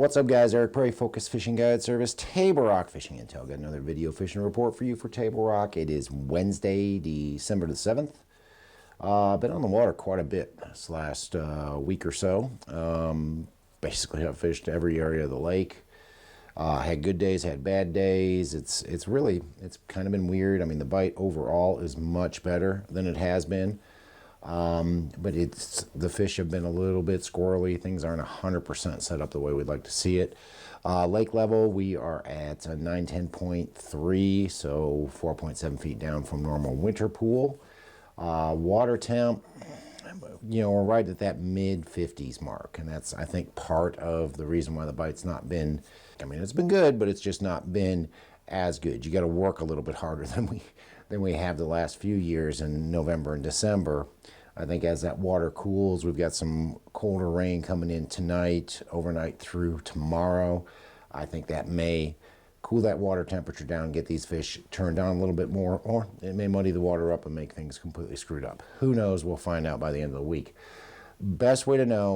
What's up, guys? Eric Perry, Focus Fishing Guide Service, Table Rock Fishing Intel. Got another video fishing report for you for Table Rock. It is Wednesday, December the 7th. Been on the water quite a bit this last week or so. Basically, I've fished every area of the lake. Had good days, had bad days. It's kind of been weird. I mean, the bite overall is much better than it has been. But the fish have been a little bit squirrely. Things aren't 100% set up the way we'd like to see it. Lake level, we are at 910.3, so 4.7 feet down from normal winter pool. Water temp, we're right at that mid 50s mark, and that's, I think, part of the reason why the bite's not been, it's been good, but it's just not been as good. You got to work a little bit harder than we have the last few years in November and December. I think as that water cools, we've got some colder rain coming in tonight, overnight through tomorrow. I think that may cool that water temperature down, get these fish turned down a little bit more, or it may muddy the water up and make things completely screwed up. Who knows? We'll find out by the end of the week. Best way to know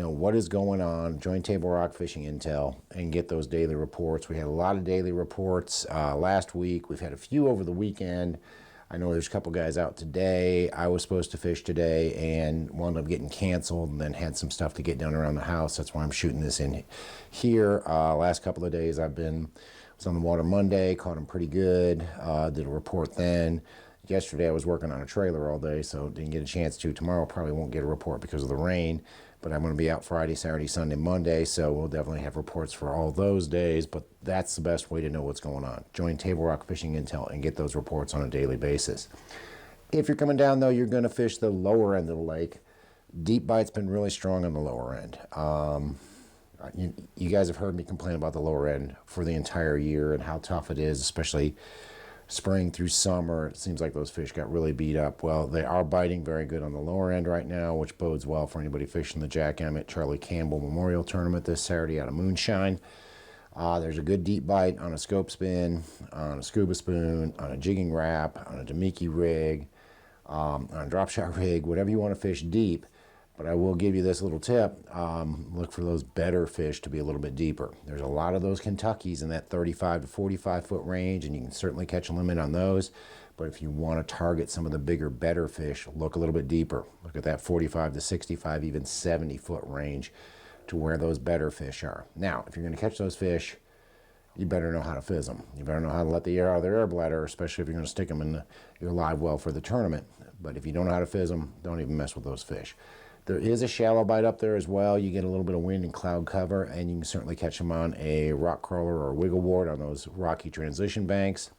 what is going on, join Table Rock Fishing Intel and get those daily reports. We had a lot of daily reports last week. We've had a few over the weekend. I know there's a couple guys out today. I was supposed to fish today and wound up getting canceled, and then had some stuff to get done around the house. That's why I'm shooting this in here. Last couple of days was on the water Monday, caught them pretty good, did a report then. Yesterday I was working on a trailer all day, so didn't get a chance to. Tomorrow probably won't get a report because of the rain, but I'm going to be out Friday, Saturday, Sunday, Monday, so we'll definitely have reports for all those days. But that's the best way to know what's going on. Join Table Rock Fishing Intel and get those reports on a daily basis. If you're coming down, though, you're going to fish the lower end of the lake. Deep bite's been really strong on the lower end. You guys have heard me complain about the lower end for the entire year and how tough it is, especially spring through summer. It seems like those fish got really beat up. Well, they are biting very good on the lower end right now, which bodes well for anybody fishing the Jack Emmett Charlie Campbell Memorial Tournament this Saturday out of Moonshine. There's a good deep bite on a scope spin, on a scuba spoon, on a jigging wrap, on a Demiki rig, on a drop shot rig, whatever you want to fish deep. But I will give you this little tip. Look for those better fish to be a little bit deeper. There's a lot of those Kentuckys in that 35 to 45 foot range, and you can certainly catch a limit on those. But if you want to target some of the bigger, better fish, look a little bit deeper. Look at that 45 to 65, even 70 foot range to where those better fish are. Now, if you're going to catch those fish, you better know how to fizz them. You better know how to let the air out of their air bladder, especially if you're going to stick them in your live well for the tournament. But if you don't know how to fizz them, don't even mess with those fish. There is a shallow bite up there as well. You get a little bit of wind and cloud cover, and you can certainly catch them on a rock crawler or wiggle wart on those rocky transition banks.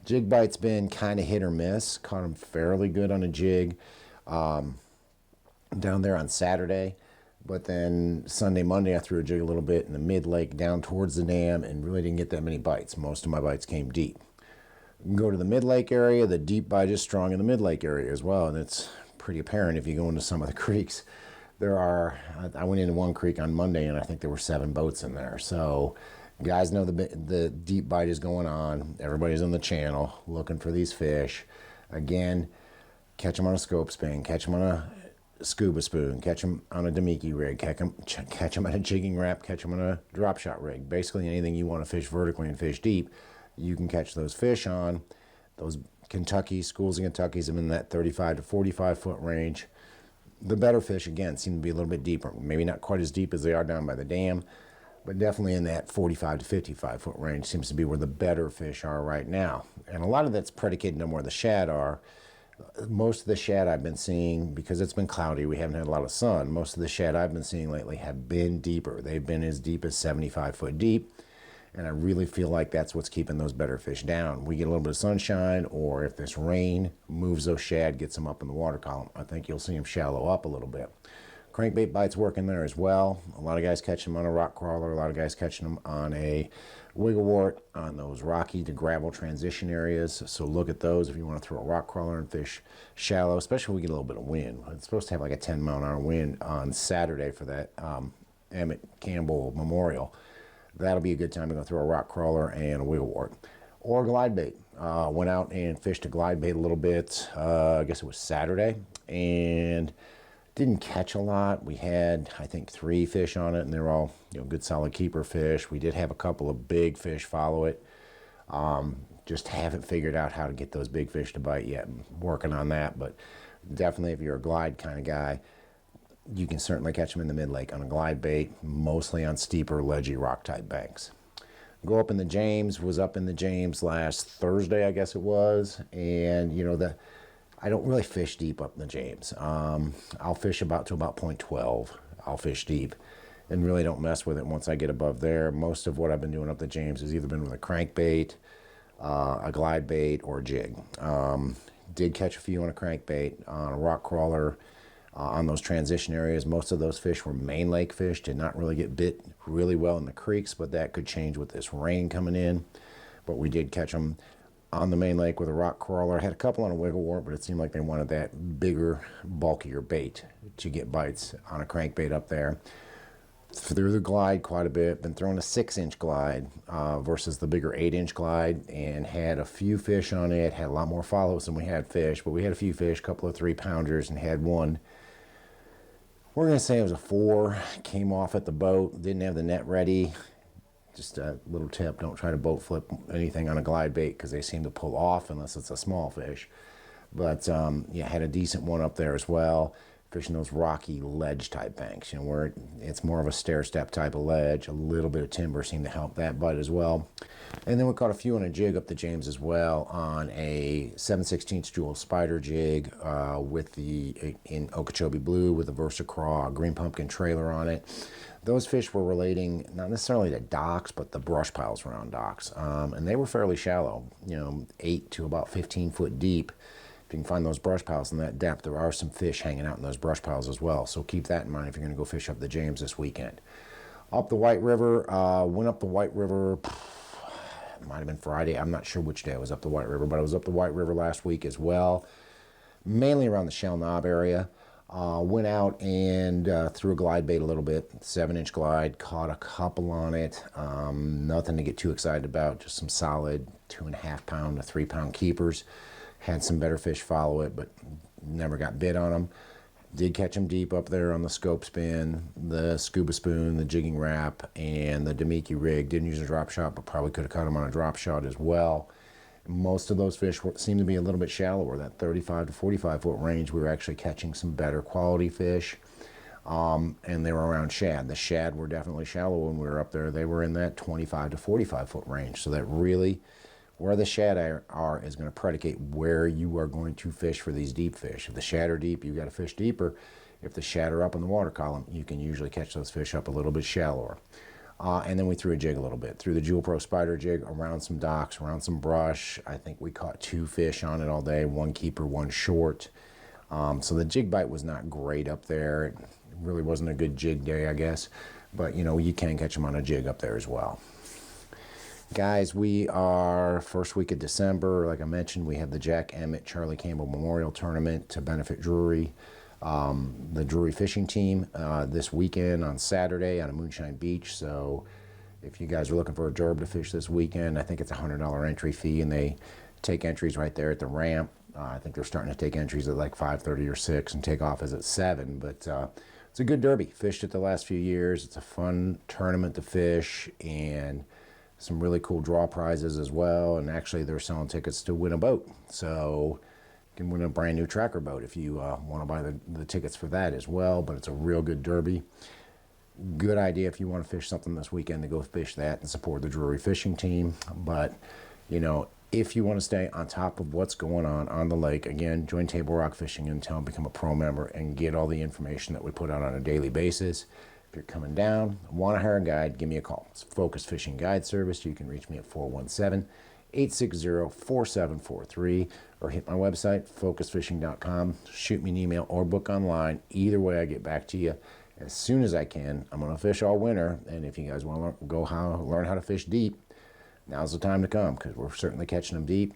Jig bite's been kind of hit or miss. Caught them fairly good on a jig down there on Saturday. But then Sunday, Monday, I threw a jig a little bit in the mid-lake down towards the dam and really didn't get that many bites. Most of my bites came deep. You can go to the mid-lake area. The deep bite is strong in the mid-lake area as well, and it's pretty apparent if you go into some of the creeks. I went into one creek on Monday, and I think there were 7 boats in there. So guys know the deep bite is going on. Everybody's on the channel looking for these fish. Again, catch them on a scope spin, catch them on a scuba spoon, catch them on a Demiki rig, catch them on a jigging wrap, catch them on a drop shot rig. Basically anything you want to fish vertically and fish deep, you can catch those fish on. Those schools in Kentucky's have been in that 35 to 45 foot range. The better fish, again, seem to be a little bit deeper. Maybe not quite as deep as they are down by the dam, but definitely in that 45 to 55 foot range seems to be where the better fish are right now. And a lot of that's predicated on where the shad are. Most of the shad I've been seeing, because it's been cloudy, we haven't had a lot of sun, most of the shad I've been seeing lately have been deeper. They've been as deep as 75 foot deep. And I really feel like that's what's keeping those better fish down. We get a little bit of sunshine, or if this rain moves those shad, gets them up in the water column, I think you'll see them shallow up a little bit. Crankbait bites working there as well. A lot of guys catch them on a rock crawler. A lot of guys catching them on a wiggle wart on those rocky to gravel transition areas. So look at those if you want to throw a rock crawler and fish shallow, especially when we get a little bit of wind. It's supposed to have like a 10-mile-an-hour wind on Saturday for that Emmett Campbell Memorial. That'll be a good time to go throw a rock crawler and a wiggle wart. Or glide bait. Went out and fished a glide bait a little bit, I guess it was Saturday, and Didn't catch a lot. We had, I think, 3 fish on it, and they're all, good solid keeper fish. We did have a couple of big fish follow it. Just haven't figured out how to get those big fish to bite yet. I'm working on that, but definitely if you're a glide kind of guy, you can certainly catch them in the mid-lake on a glide bait, mostly on steeper, ledgy, rock-type banks. Go up in the James, was up in the James last Thursday, I guess it was, and I don't really fish deep up in the James. I'll fish to about 0.12. I'll fish deep and really don't mess with it once I get above there. Most of what I've been doing up the James has either been with a crankbait, a glide bait, or a jig. Did catch a few on a crankbait, on a rock crawler, on those transition areas. Most of those fish were main lake fish, did not really get bit really well in the creeks, but that could change with this rain coming in. But we did catch them on the main lake with a rock crawler. I had a couple on a wiggle wart, but it seemed like they wanted that bigger, bulkier bait to get bites on a crankbait up there. Threw the glide quite a bit, been throwing a 6-inch glide versus the bigger 8-inch glide, and had a few fish on it. Had a lot more follows than we had fish, but we had a few fish, a couple of 3-pounders, and had one. We're going to say it was a 4, came off at the boat, didn't have the net ready. Just a little tip, don't try to boat flip anything on a glide bait because they seem to pull off unless it's a small fish. But yeah, had a decent one up there as well, fishing those rocky ledge type banks, where it's more of a stair step type of ledge. A little bit of timber seemed to help that bite as well. And then we caught a few on a jig up the James as well, on a 7/16 jewel spider jig with in Okeechobee blue with a VersaCraw green pumpkin trailer on it. Those fish were relating not necessarily to docks, but the brush piles around docks, and they were fairly shallow, 8 to about 15 foot deep. If you can find those brush piles in that depth, there are some fish hanging out in those brush piles as well. So keep that in mind if you're going to go fish up the James this weekend. Up the White River, went up the White River, it might have been Friday. I'm not sure which day I was up the White River, but I was up the White River last week as well, mainly around the Shell Knob area. Went out and threw a glide bait a little bit, 7-inch glide, caught a couple on it. Nothing to get too excited about, just some solid 2.5 pound to 3 pound keepers. Had some better fish follow it, but never got bit on them. Did catch them deep up there on the scope spin, the scuba spoon, the jigging wrap, and the Demiki rig. Didn't use a drop shot, but probably could have caught them on a drop shot as well. Most of those fish seem to be a little bit shallower, that 35 to 45 foot range. We were actually catching some better quality fish, and they were around shad. The shad were definitely shallow when we were up there. They were in that 25 to 45 foot range. So that really, where the shad are is going to predicate where you are going to fish for these deep fish. If the shad are deep, you've got to fish deeper. If the shad are up in the water column, you can usually catch those fish up a little bit shallower. And then we threw a jig a little bit. Threw the Jewel Pro Spider jig around some docks, around some brush. I think we caught 2 fish on it all day, 1 keeper, 1 short. So the jig bite was not great up there. It really wasn't a good jig day, I guess. But, you can catch them on a jig up there as well. Guys, we are first week of December. Like I mentioned, we have the Jack Emmett Charlie Campbell Memorial Tournament to benefit Drury. The Drury fishing team this weekend on Saturday on a Moonshine Beach. So if you guys are looking for a derb to fish this weekend, I think it's a $100 entry fee, and they take entries right there at the ramp. I think they're starting to take entries at like 5:30 or 6 and take off as at 7. But it's a good derby. Fished it the last few years. It's a fun tournament to fish, and some really cool draw prizes as well. And actually, they're selling tickets to win a boat. So you can win a brand new tracker boat if you want to buy the tickets for that as well. But it's a real good derby. Good idea if you want to fish something this weekend to go fish that and support the Drury fishing team. But, if you want to stay on top of what's going on the lake, again, join Table Rock Fishing in town, become a pro member, and get all the information that we put out on a daily basis. If you're coming down, want to hire a guide, give me a call. It's Focus Fishing Guide Service. You can reach me at 417-860-4743 or hit my website, focusfishing.com. Shoot me an email or book online. Either way, I get back to you as soon as I can. I'm going to fish all winter, and if you guys want to learn how to fish deep, now's the time to come, because we're certainly catching them deep.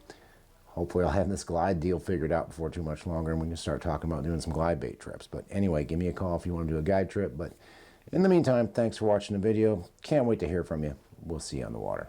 Hopefully I'll have this glide deal figured out before too much longer, and we can start talking about doing some glide bait trips. But anyway, give me a call if you want to do a guide trip. But in the meantime, thanks for watching the video. Can't wait to hear from you. We'll see you on the water.